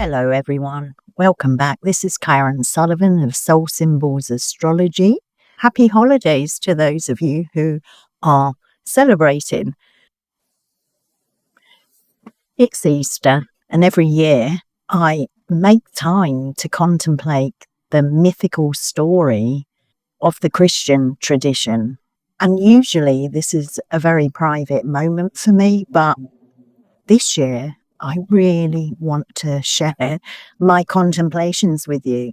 Hello everyone, welcome back. This is Karen Sullivan of Soul Symbols Astrology. Happy holidays to those of you who are celebrating. It's Easter, and every year I make time to contemplate the mythical story of the Christian tradition. And usually this is a very private moment for me, but this year I really want to share my contemplations with you.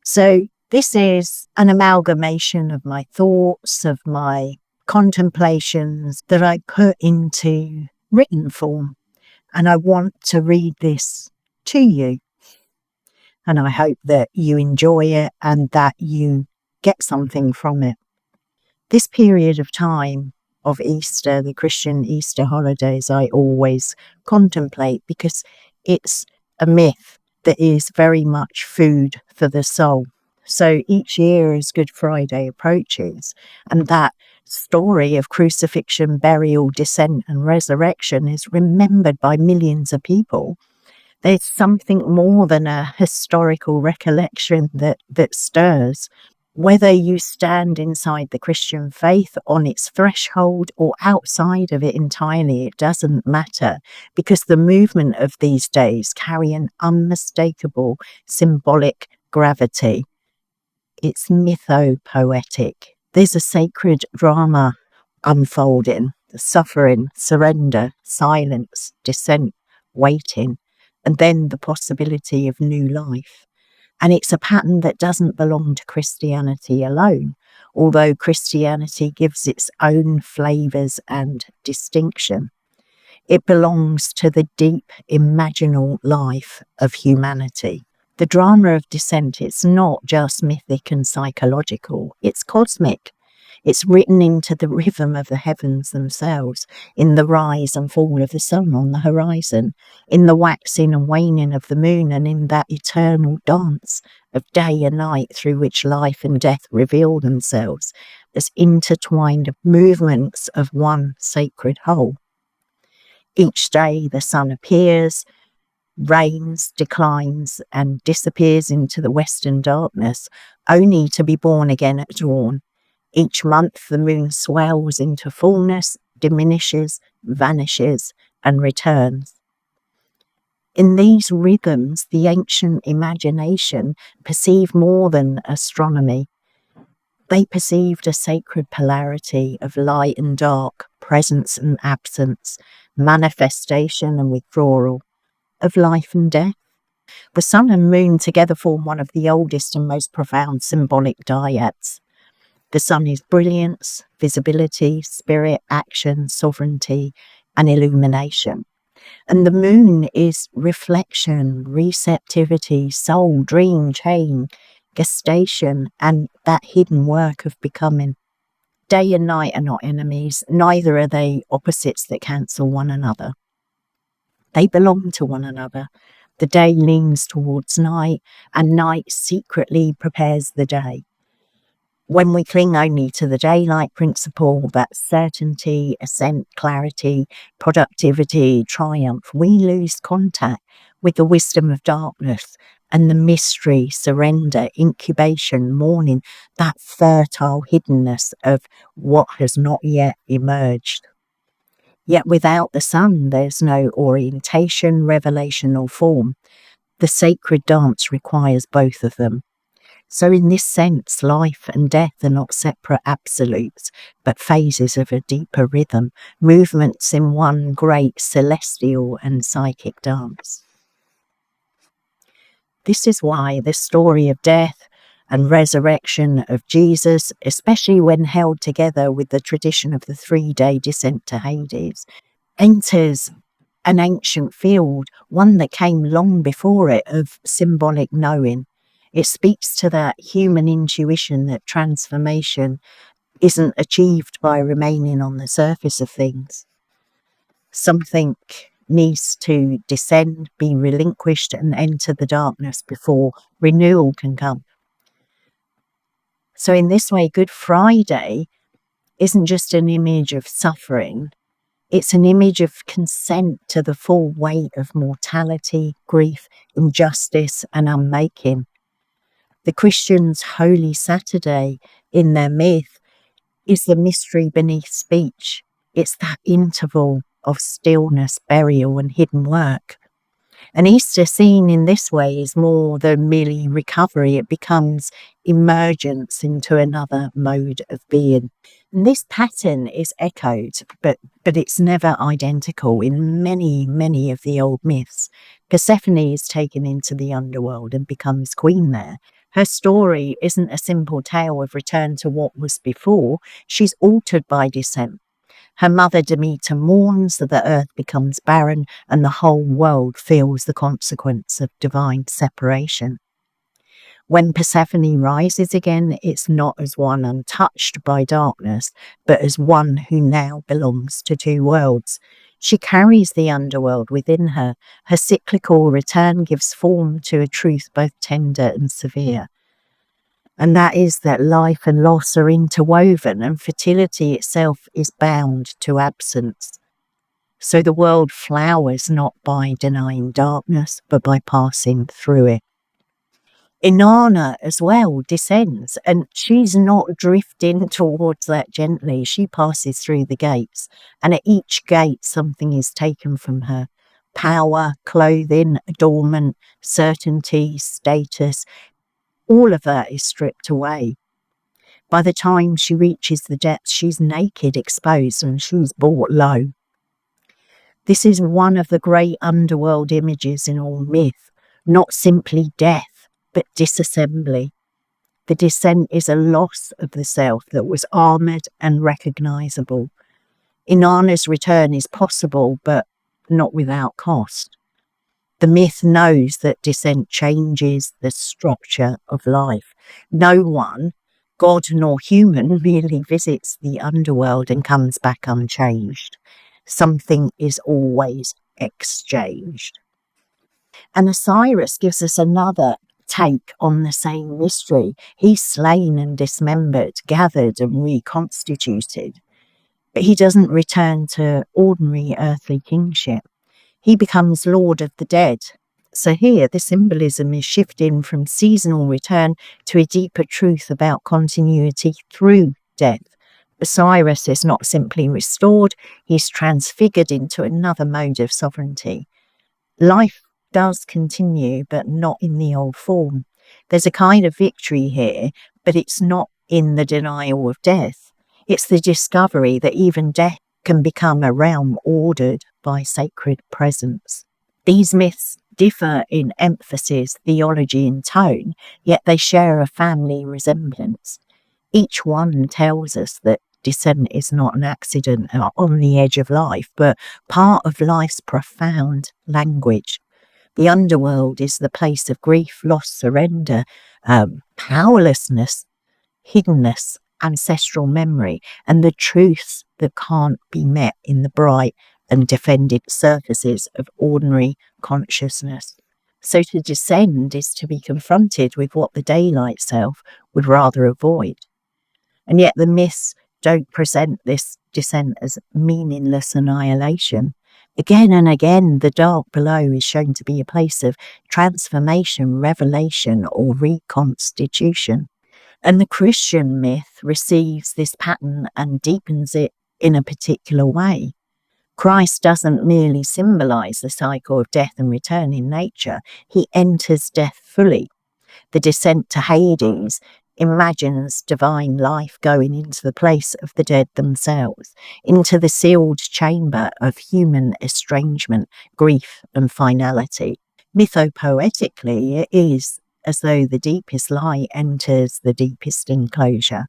So this is an amalgamation of my thoughts, of my contemplations that I put into written form. And I want to read this to you. And I hope that you enjoy it and that you get something from it. This period of time of Easter, the Christian Easter holidays, I always contemplate because it's a myth that is very much food for the soul. So each year as Good Friday approaches, and that story of crucifixion, burial, descent and resurrection is remembered by millions of people, there's something more than a historical recollection that stirs. Whether you stand inside the Christian faith on its threshold or outside of it entirely, it doesn't matter, because the movement of these days carry an unmistakable symbolic gravity. It's mythopoetic. There's a sacred drama unfolding, the suffering, surrender, silence, descent, waiting, and then the possibility of new life. And it's a pattern that doesn't belong to Christianity alone, although Christianity gives its own flavours and distinction. It belongs to the deep imaginal life of humanity. The drama of descent is not just mythic and psychological, it's cosmic. It's written into the rhythm of the heavens themselves, in the rise and fall of the sun on the horizon, in the waxing and waning of the moon, and in that eternal dance of day and night through which life and death reveal themselves as intertwined movements of one sacred whole. Each day the sun appears, reigns, declines, and disappears into the western darkness, only to be born again at dawn. Each month the moon swells into fullness, diminishes, vanishes, and returns. In these rhythms, the ancient imagination perceived more than astronomy. They perceived a sacred polarity of light and dark, presence and absence, manifestation and withdrawal, of life and death. The sun and moon together form one of the oldest and most profound symbolic dyads. The sun is brilliance, visibility, spirit, action, sovereignty, and illumination. And the moon is reflection, receptivity, soul, dream, change, gestation, and that hidden work of becoming. Day and night are not enemies, neither are they opposites that cancel one another. They belong to one another. The day leans towards night, and night secretly prepares the day. When we cling only to the daylight principle, that certainty, ascent, clarity, productivity, triumph, we lose contact with the wisdom of darkness and the mystery, surrender, incubation, morning, that fertile hiddenness of what has not yet emerged. Yet without the sun, there's no orientation, revelation, or form. The sacred dance requires both of them. So in this sense, life and death are not separate absolutes, but phases of a deeper rhythm, movements in one great celestial and psychic dance. This is why the story of death and resurrection of Jesus, especially when held together with the tradition of the 3-day descent to Hades, enters an ancient field, one that came long before it, of symbolic knowing. It speaks to that human intuition that transformation isn't achieved by remaining on the surface of things. Something needs to descend, be relinquished, and enter the darkness before renewal can come. So in this way, Good Friday isn't just an image of suffering, It's an image of consent to the full weight of mortality, grief, injustice, and unmaking. The Christians' Holy Saturday in their myth is the mystery beneath speech. It's that interval of stillness, burial, and hidden work. And Easter, seen in this way, is more than merely recovery. It becomes emergence into another mode of being. And this pattern is echoed, but it's never identical in many of the old myths. Persephone is taken into the underworld and becomes queen there. Her story isn't a simple tale of return to what was before. She's altered by descent. Her mother Demeter mourns that the earth becomes barren and the whole world feels the consequence of divine separation. When Persephone rises again, it's not as one untouched by darkness, but as one who now belongs to two worlds. She carries the underworld within her. Her cyclical return gives form to a truth both tender and severe. And that is that life and loss are interwoven and fertility itself is bound to absence. So the world flowers not by denying darkness, but by passing through it. Inanna as well descends, and she's not drifting towards that gently. She passes through the gates, and at each gate something is taken from her. Power, clothing, adornment, certainty, status, all of that is stripped away. By the time she reaches the depths, she's naked, exposed, and she's brought low. This is one of the great underworld images in all myth, not simply death, but disassembly. The descent is a loss of the self that was armoured and recognisable. Inanna's return is possible, but not without cost. The myth knows that descent changes the structure of life. No one, God nor human, merely visits the underworld and comes back unchanged. Something is always exchanged. And Osiris gives us another take on the same mystery. He's slain and dismembered, gathered and reconstituted. But he doesn't return to ordinary earthly kingship. He becomes Lord of the Dead. So here, the symbolism is shifting from seasonal return to a deeper truth about continuity through death. Osiris is not simply restored, he's transfigured into another mode of sovereignty. Life does continue, but not in the old form. There's a kind of victory here, but it's not in the denial of death. It's the discovery that even death can become a realm ordered by sacred presence. These myths differ in emphasis, theology, and tone, yet they share a family resemblance. Each one tells us that descent is not an accident on the edge of life, but part of life's profound language. The underworld is the place of grief, loss, surrender, powerlessness, hiddenness, ancestral memory, and the truths that can't be met in the bright and defended surfaces of ordinary consciousness. So to descend is to be confronted with what the daylight self would rather avoid. And yet the myths don't present this descent as meaningless annihilation. Again and again, the dark below is shown to be a place of transformation, revelation, or reconstitution. And the Christian myth receives this pattern and deepens it in a particular way. Christ doesn't merely symbolize the cycle of death and return in nature. He enters death fully. The descent to Hades imagines divine life going into the place of the dead themselves, into the sealed chamber of human estrangement, grief, and finality. Mythopoetically, it is as though the deepest light enters the deepest enclosure.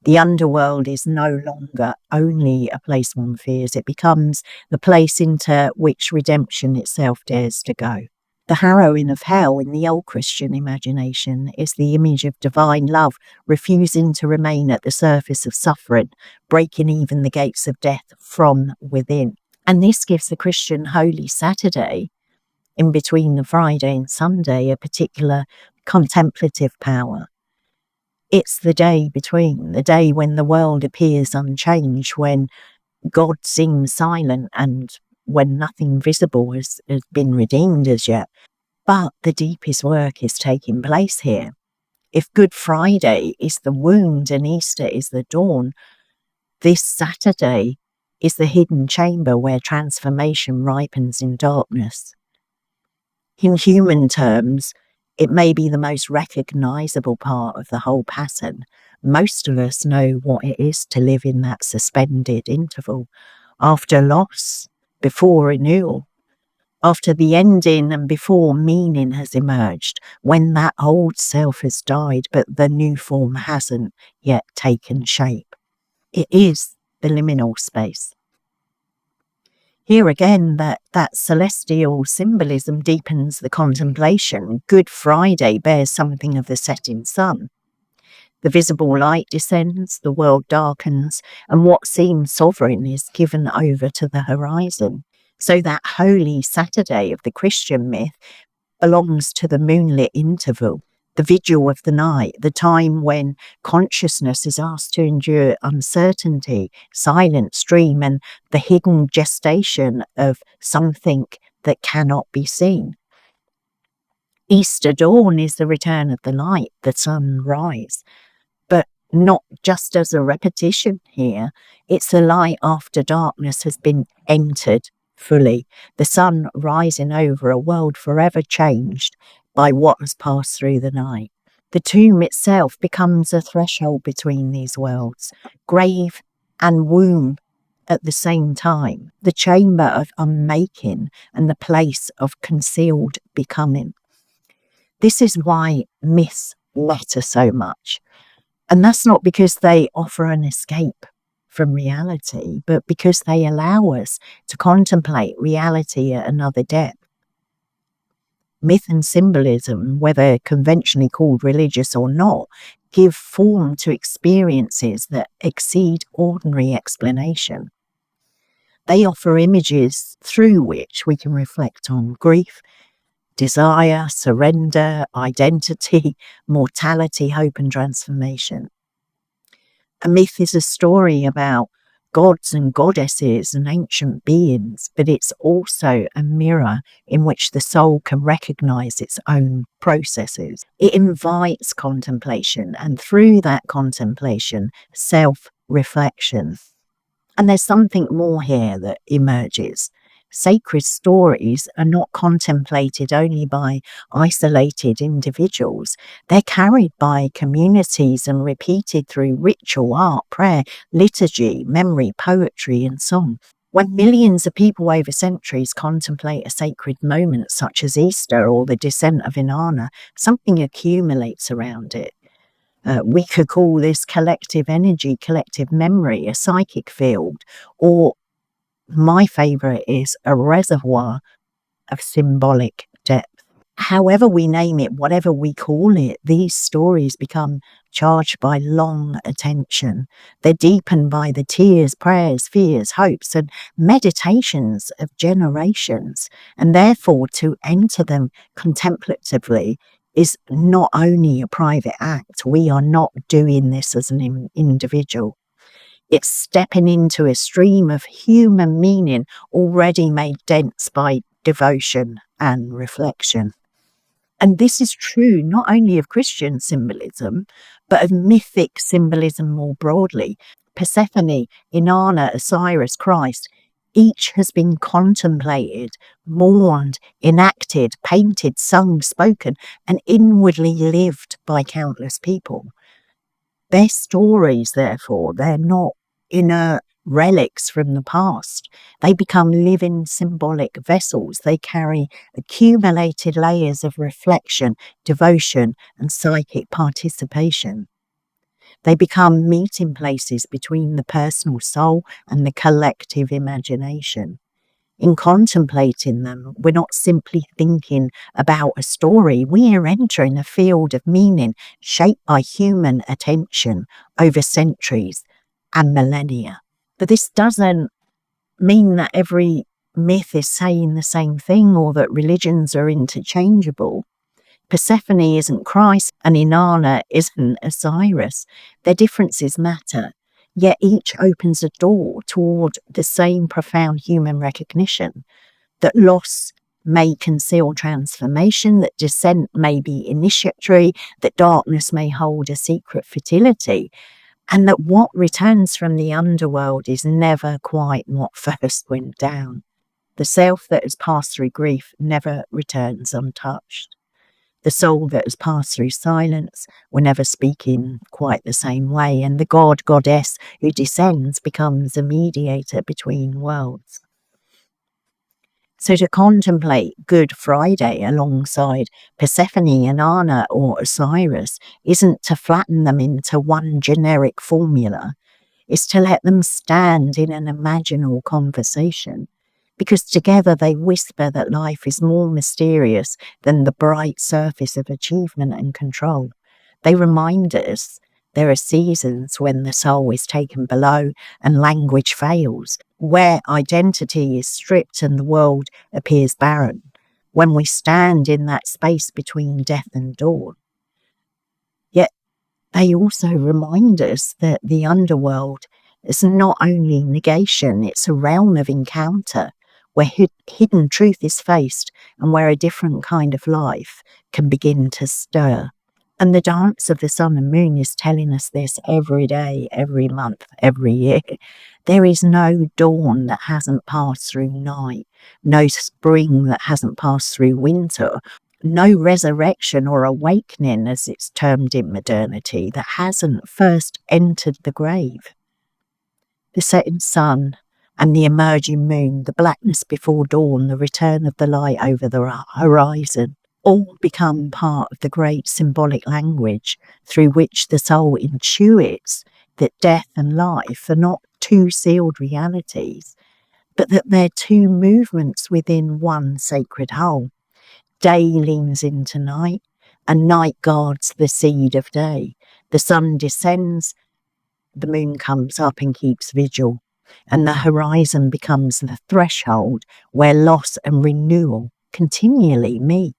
The underworld is no longer only a place one fears, it becomes the place into which redemption itself dares to go. The harrowing of hell in the old Christian imagination is the image of divine love refusing to remain at the surface of suffering, breaking even the gates of death from within. And this gives the Christian Holy Saturday, in between the Friday and Sunday, a particular contemplative power. It's the day between, the day when the world appears unchanged, when God seems silent and when nothing visible has been redeemed as yet. But the deepest work is taking place here. If Good Friday is the wound and Easter is the dawn, this Saturday is the hidden chamber where transformation ripens in darkness. In human terms, it may be the most recognizable part of the whole pattern. Most of us know what it is to live in that suspended interval, after loss, before renewal, after the ending and before meaning has emerged, when that old self has died but the new form hasn't yet taken shape. It is the liminal space. Here again, that celestial symbolism deepens the contemplation. Good Friday bears something of the setting sun. The visible light descends, the world darkens, and what seems sovereign is given over to the horizon. So that holy Saturday of the Christian myth belongs to the moonlit interval, the vigil of the night, the time when consciousness is asked to endure uncertainty, silence, dream, and the hidden gestation of something that cannot be seen. Easter dawn is the return of the light, the sunrise, but not just as a repetition here. It's the light after darkness has been entered fully, the sun rising over a world forever changed by what has passed through the night. The tomb itself becomes a threshold between these worlds, grave and womb at the same time, the chamber of unmaking and the place of concealed becoming. This is why myths matter so much. And that's not because they offer an escape from reality, but because they allow us to contemplate reality at another depth. Myth and symbolism, whether conventionally called religious or not, give form to experiences that exceed ordinary explanation. They offer images through which we can reflect on grief, desire, surrender, identity, mortality, hope, and transformation. A myth is a story about gods and goddesses and ancient beings, but it's also a mirror in which the soul can recognize its own processes. It invites contemplation, and through that contemplation, self-reflection. And there's something more here that emerges. Sacred stories are not contemplated only by isolated individuals. They're carried by communities and repeated through ritual, art, prayer, liturgy, memory, poetry, and song. When millions of people over centuries contemplate a sacred moment such as Easter or the descent of Inanna, something accumulates around it. We could call this collective energy, collective memory, a psychic field, or my favourite is a reservoir of symbolic depth. However we name it, whatever we call it, these stories become charged by long attention. They're deepened by the tears, prayers, fears, hopes, and meditations of generations. And therefore, to enter them contemplatively is not only a private act. We are not doing this as an individual. It's stepping into a stream of human meaning already made dense by devotion and reflection. And this is true not only of Christian symbolism, but of mythic symbolism more broadly. Persephone, Inanna, Osiris, Christ, each has been contemplated, mourned, enacted, painted, sung, spoken, and inwardly lived by countless people. Their stories, therefore, they're not inert relics from the past. They become living symbolic vessels. They carry accumulated layers of reflection, devotion, and psychic participation. They become meeting places between the personal soul and the collective imagination. In contemplating them, we're not simply thinking about a story. We are entering a field of meaning shaped by human attention over centuries and millennia. But this doesn't mean that every myth is saying the same thing or that religions are interchangeable. Persephone isn't Christ and Inanna isn't Osiris. Their differences matter. yet each opens a door toward the same profound human recognition that loss may conceal transformation, that descent may be initiatory, that darkness may hold a secret fertility, and that what returns from the underworld is never quite what first went down. The self that has passed through grief never returns untouched. The soul that has passed through silence will never speak in quite the same way, and the god, goddess who descends becomes a mediator between worlds. So to contemplate Good Friday alongside Persephone, Inanna, or Osiris isn't to flatten them into one generic formula. It's to let them stand in an imaginal conversation, because together they whisper that life is more mysterious than the bright surface of achievement and control. They remind us there are seasons when the soul is taken below and language fails, where identity is stripped and the world appears barren, when we stand in that space between death and dawn. Yet they also remind us that the underworld is not only negation, it's a realm of encounter where hidden truth is faced and where a different kind of life can begin to stir. And the dance of the sun and moon is telling us this every day, every month, every year. There is no dawn that hasn't passed through night, no spring that hasn't passed through winter, no resurrection or awakening, as it's termed in modernity, that hasn't first entered the grave. The setting sun and the emerging moon, the blackness before dawn, the return of the light over the horizon, all become part of the great symbolic language through which the soul intuits that death and life are not two sealed realities, but that they're two movements within one sacred whole. Day leans into night, and night guards the seed of day. The sun descends, the moon comes up and keeps vigil, and the horizon becomes the threshold where loss and renewal continually meet.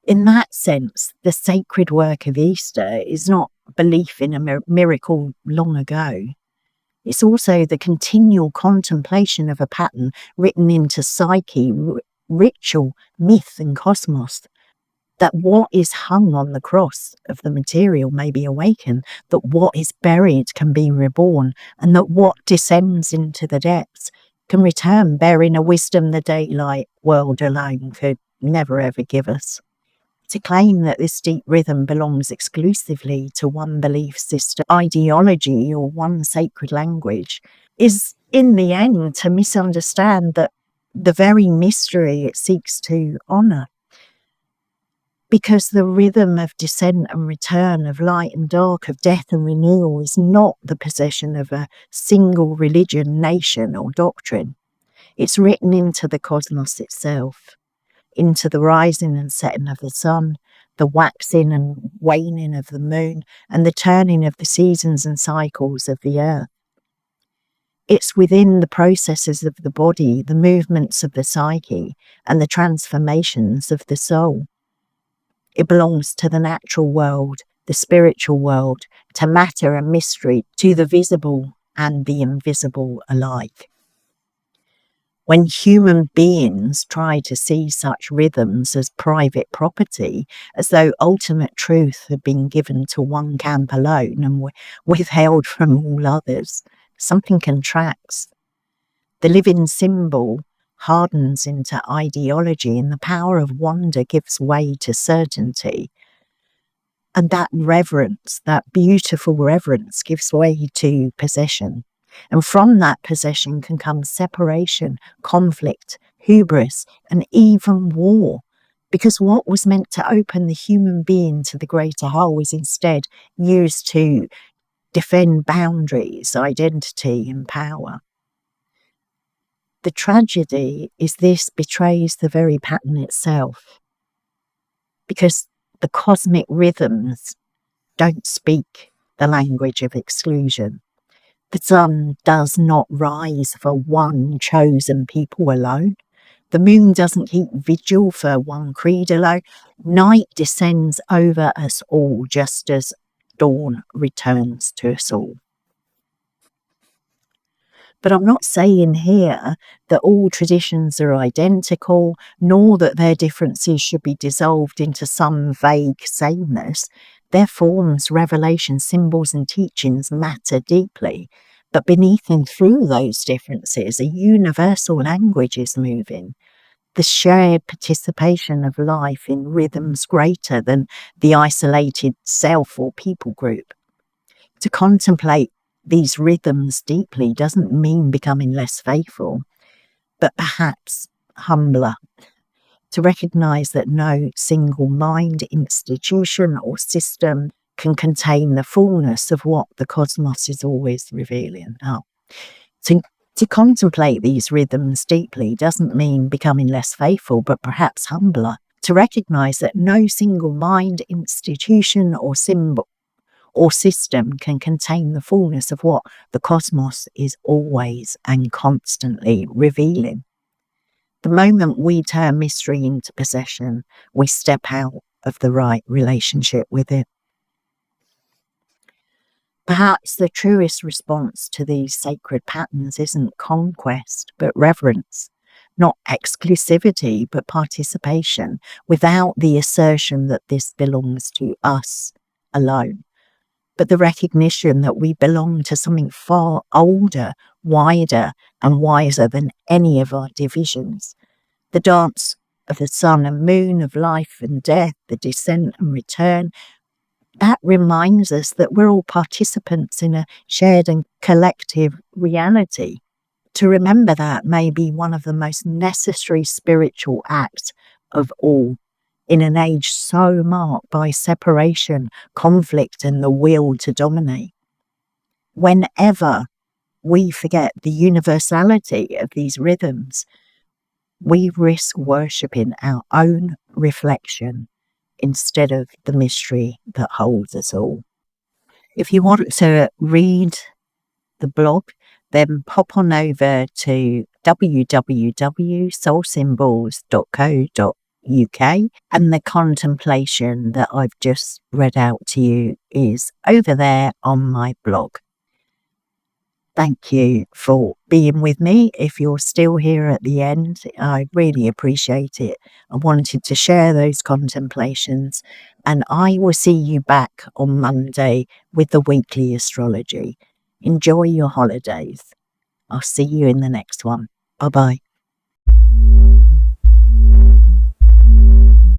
In that sense, the sacred work of Easter is not belief in a miracle long ago. It's also the continual contemplation of a pattern written into psyche, ritual, myth, and cosmos. That what is hung on the cross of the material may be awakened, that what is buried can be reborn, and that what descends into the depths can return bearing a wisdom the daylight world alone could never ever give us. To claim that this deep rhythm belongs exclusively to one belief system, ideology, or one sacred language is, in the end, to misunderstand that the very mystery it seeks to honour. Because the rhythm of descent and return, of light and dark, of death and renewal is not the possession of a single religion, nation, or doctrine. It's written into the cosmos itself, into the rising and setting of the sun, the waxing and waning of the moon, and the turning of the seasons and cycles of the earth. It's within the processes of the body, the movements of the psyche, and the transformations of the soul. It belongs to the natural world, the spiritual world, to matter and mystery, to the visible and the invisible alike. When human beings try to see such rhythms as private property, as though ultimate truth had been given to one camp alone and withheld from all others, something contracts. The living symbol hardens into ideology, and the power of wonder gives way to certainty. And that reverence, that beautiful reverence, gives way to possession. And from that possession can come separation, conflict, hubris, and even war. Because what was meant to open the human being to the greater whole is instead used to defend boundaries, identity, and power. The tragedy is this betrays the very pattern itself. Because the cosmic rhythms don't speak the language of exclusion. The sun does not rise for one chosen people alone. The moon doesn't keep vigil for one creed alone. Night descends over us all just as dawn returns to us all. But I'm not saying here that all traditions are identical, nor that their differences should be dissolved into some vague sameness. Their forms, revelations, symbols, and teachings matter deeply. But beneath and through those differences, a universal language is moving. The shared participation of life in rhythms greater than the isolated self or people group. To contemplate these rhythms deeply doesn't mean becoming less faithful, but perhaps humbler. To recognize that no single mind, institution, or system can contain the fullness of what the cosmos is always revealing. To contemplate these rhythms deeply doesn't mean becoming less faithful, but perhaps humbler. To recognize that no single mind, institution, or symbol or system can contain the fullness of what the cosmos is always and constantly revealing. The moment we turn mystery into possession, we step out of the right relationship with it. Perhaps the truest response to these sacred patterns isn't conquest, but reverence. Not exclusivity, but participation, without the assertion that this belongs to us alone, but the recognition that we belong to something far older, wider, and wiser than any of our divisions. The dance of the sun and moon, of life and death, the descent and return, that reminds us that we're all participants in a shared and collective reality. To remember that may be one of the most necessary spiritual acts of all, in an age so marked by separation, conflict, and the will to dominate. Whenever we forget the universality of these rhythms, we risk worshipping our own reflection instead of the mystery that holds us all. If you want to read the blog, then pop on over to www.soulsymbols.co.uk, and the contemplation that I've just read out to you is over there on my blog. Thank you for being with me. If you're still here at the end, I really appreciate it. I wanted to share those contemplations, and I will see you back on Monday with the weekly astrology. Enjoy your holidays. I'll see you in the next one. Bye-bye.